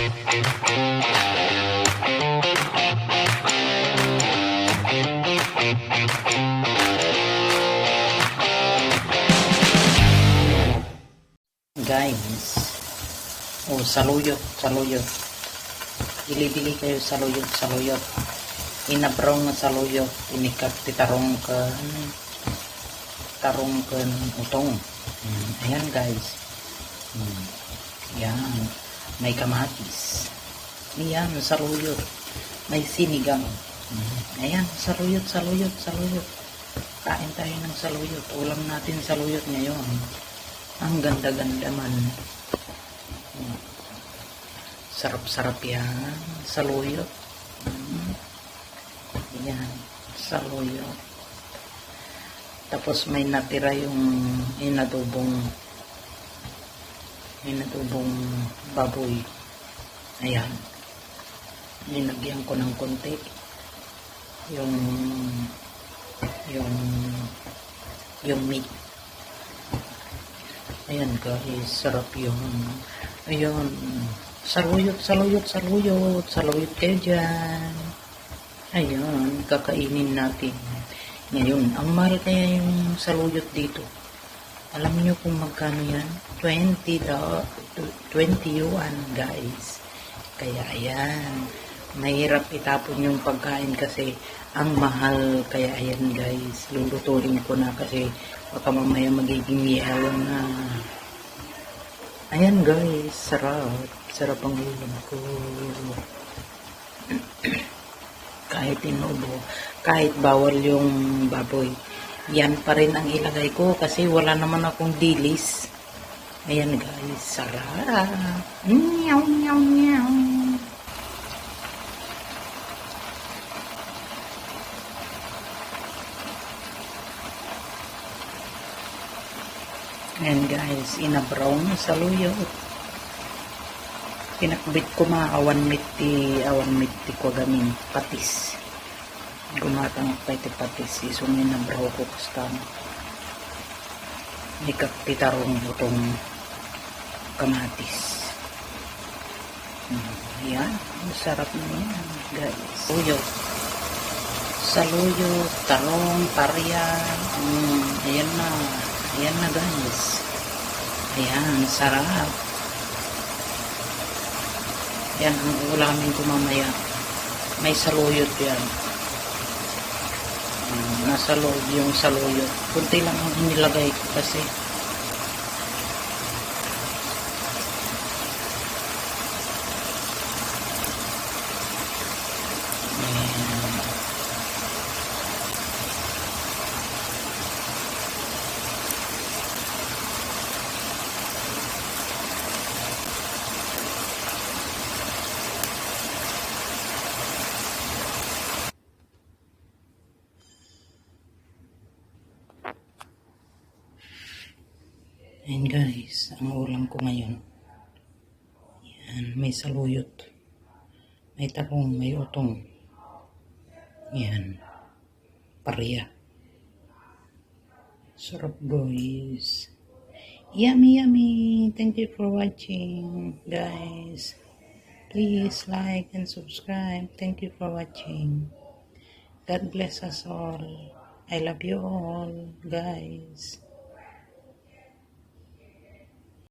Guys, saluyot. Bili-bili kayo saluyot. Inabrong nga saluyot, inikat titarong tarong kan utong. Ayan guys. Yan, may kamatis. Ayan, saluyot. May sinigang. Ayan, saluyot. Kain tayo ng saluyot. Ulam natin saluyot ngayon. Ang ganda-ganda man. Sarap-sarap yan. Saluyot. Yan. Saluyot. Tapos may natira yung inadubong baboy. Ayan. Linagyan ko ng konti. Yung meat. Ayan guys, sarap yun. Ayun, saluyot kayo dyan. Ayun, kakainin natin. Ngayon, ang mahal kaya yung saluyot dito. Alam nyo kung magkano yan? 20 yuan guys. Kaya ayan, mahirap itapon yung pagkain kasi ang mahal. Kaya ayan guys, lulutuin ko na kasi baka mamaya magiging yawan na. Ayan guys, sarap ang ulam ko. Kahit inubo, kahit bawal yung baboy, yan pa rin ang ilagay ko kasi wala naman akong dilis. Ayan guys, sarap. Meow. Ayan guys, inabraw na saluyot. Pinakbit ko awan miti ko gamin patis. Gumatang pa iti patis. Isungin na braw ko kustan. Ikakpitarong butong kamatis. Ayan, masarap na yan guys. Saluyot, talong, parya. Ayan na guys. Ayan, sarap. Yan ang ulamin ko mamaya. May saluyot yan. Nasa loob yung saluyot. Kunti lang ang inilagay ko kasi. Ayan guys, ang ulam ko ngayon. Yan, may saluyot. May talong, may utong. Yan, parya. Sarap guys. Yummy. Thank you for watching guys. Please like and subscribe. Thank you for watching. God bless us all. I love you all guys.